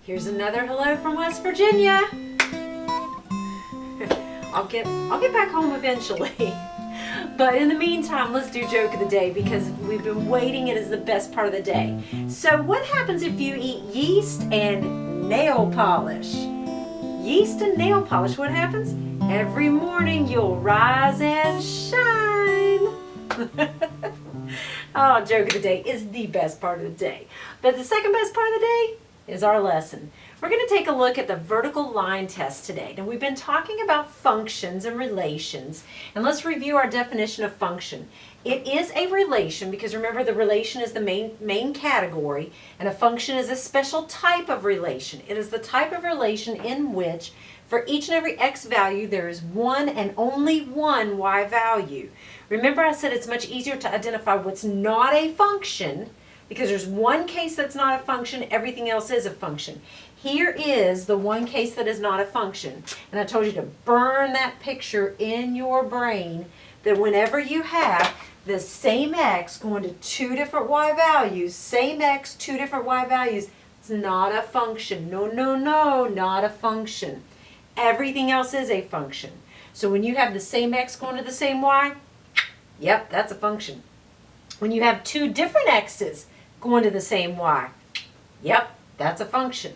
Here's another hello from West Virginia. I'll get back home eventually. But in the meantime, let's do joke of the day because we've been waiting. It is the best part of the day. So what happens if you eat yeast and nail polish? Yeast and nail polish, what happens? Every morning you'll rise and shine. Oh, joke of the day is the best part of the day. But the second best part of the day is our lesson. We're going to take a look at the vertical line test today. Now, we've been talking about functions and relations, and let's review our definition of function. It is a relation because remember the relation is the main category, and a function is a special type of relation. It is the type of relation in which for each and every x value there is one and only one y value. Remember I said it's much easier to identify what's not a function because there's one case that's not a function, everything else is a function. Here is the one case that is not a function. And I told you to burn that picture in your brain that whenever you have the same x going to two different y values, same x, two different y values, it's not a function. No, no, no, not a function. Everything else is a function. So when you have the same x going to the same y, yep, that's a function. When you have two different x's going to the same y, yep, that's a function.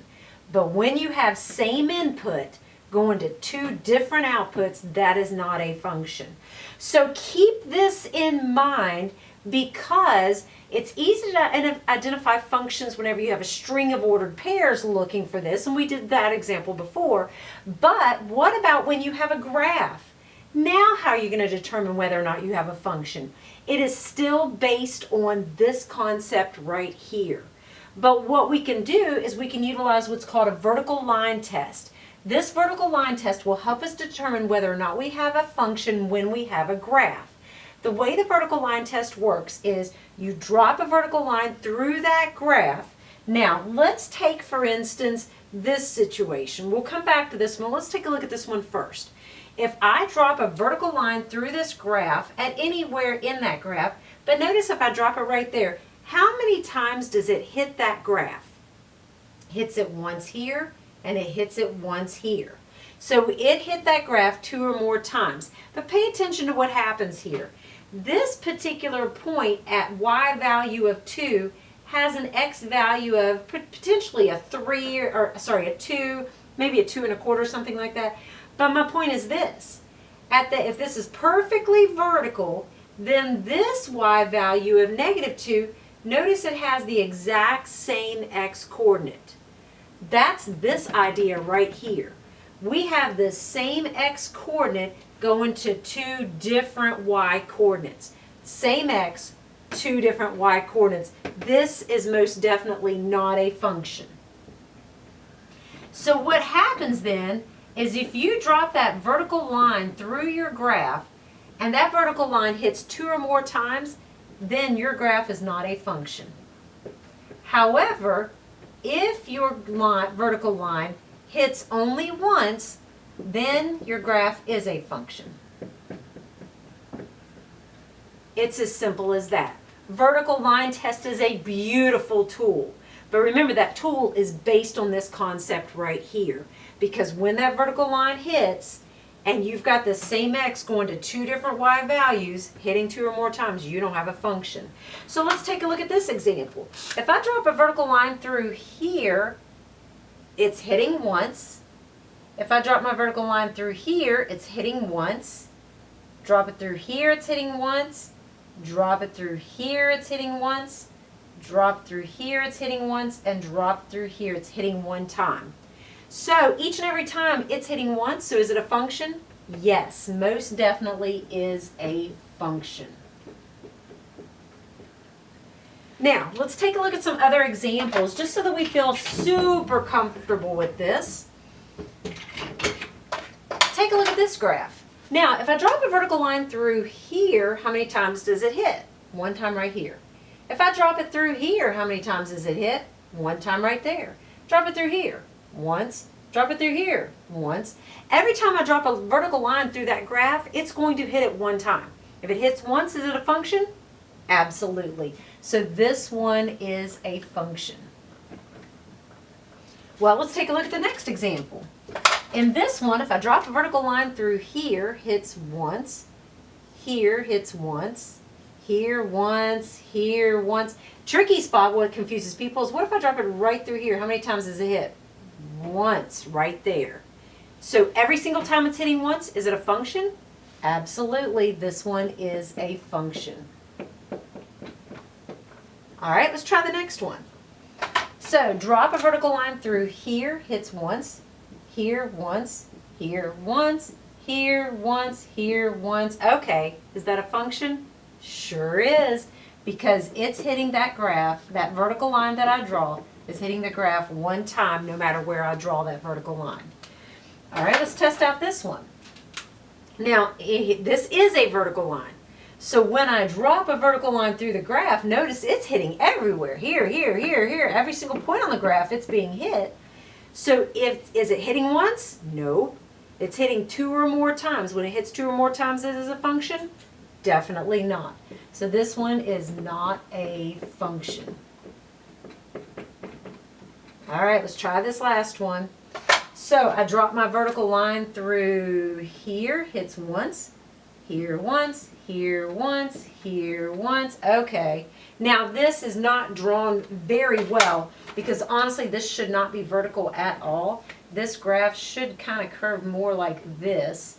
But when you have same input going to two different outputs, that is not a function. So keep this in mind because it's easy to identify functions whenever you have a string of ordered pairs looking for this, and we did that example before. But what about when you have a graph? Now how are you going to determine whether or not you have a function? It is still based on this concept right here. But what we can do is we can utilize what's called a vertical line test. This vertical line test will help us determine whether or not we have a function when we have a graph. The way the vertical line test works is you drop a vertical line through that graph. Now, let's take, for instance, this situation. We'll come back to this one. Let's take a look at this one first. If I drop a vertical line through this graph at anywhere in that graph, but notice if I drop it right there, how many times does it hit that graph? It hits it once here, and it hits it once here. So it hit that graph two or more times. But pay attention to what happens here. This particular point at y value of 2 has an x value of potentially a 3, or sorry, a 2, maybe a 2 1/4, something like that. But my point is this. If this is perfectly vertical, then this y value of -2, notice it has the exact same x coordinate. That's this idea right here. We have the same x coordinate going to two different y coordinates. Same x, two different y coordinates. This is most definitely not a function. So what happens then is if you drop that vertical line through your graph and that vertical line hits two or more times, then your graph is not a function. However, if your vertical line hits only once, then your graph is a function. It's as simple as that. Vertical line test is a beautiful tool. But remember that tool is based on this concept right here. Because when that vertical line hits, and you've got the same x going to two different y values, hitting two or more times, you don't have a function. So let's take a look at this example. If I drop a vertical line through here, it's hitting once. If I drop my vertical line through here, it's hitting once. Drop it through here, it's hitting once. Drop it through here, it's hitting once. Drop through here, it's hitting once. And drop through here, it's hitting one time. So each and every time it's hitting once, so is it a function? Yes, most definitely is a function. Now, let's take a look at some other examples just so that we feel super comfortable with this. Take a look at this graph. Now, if I drop a vertical line through here, how many times does it hit? One time right here. If I drop it through here, how many times does it hit? One time right there. Drop it through here. Once. Drop it through here. Once. Every time I drop a vertical line through that graph, it's going to hit it one time. If it hits once, is it a function? Absolutely. So this one is a function. Well, let's take a look at the next example. In this one, if I drop a vertical line through here, hits once, here hits once, here once, here once. Tricky spot, what confuses people is, what if I drop it right through here? How many times does it hit? Once, right there. So every single time it's hitting once, is it a function? Absolutely, this one is a function. All right, let's try the next one. So drop a vertical line through here, hits once, here once, here once, here once, here once. Okay, is that a function? Sure is, because it's hitting that graph, that vertical line that I draw is hitting the graph one time no matter where I draw that vertical line. All right, let's test out this one. Now, this is a vertical line. So when I drop a vertical line through the graph, notice it's hitting everywhere. Here, here, here, here. Every single point on the graph, it's being hit. So is it hitting once? No. It's hitting 2 or more times. When it hits 2 or more times, it is a function? Definitely not. So this one is not a function. All right, let's try this last one. So I drop my vertical line through here, hits once, here once, here once, here once. Okay. Now this is not drawn very well because honestly this should not be vertical at all. This graph should kind of curve more like this.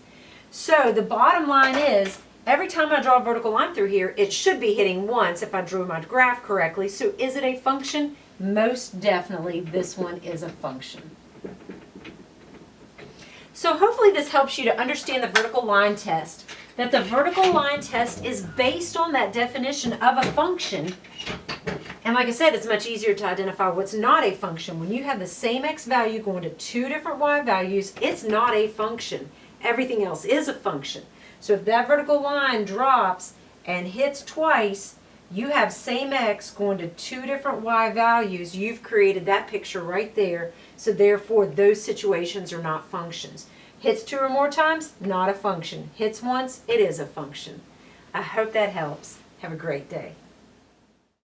So the bottom line is every time I draw a vertical line through here, it should be hitting once if I drew my graph correctly. So is it a function? Most definitely this one is a function. So hopefully this helps you to understand the vertical line test. That the vertical line test is based on that definition of a function. And like I said, it's much easier to identify what's not a function. When you have the same x value going to 2 different y values, it's not a function. Everything else is a function. So if that vertical line drops and hits twice, you have same x going to 2 different y values. You've created that picture right there. So therefore, those situations are not functions. Hits 2 or more times, not a function. Hits once, it is a function. I hope that helps. Have a great day.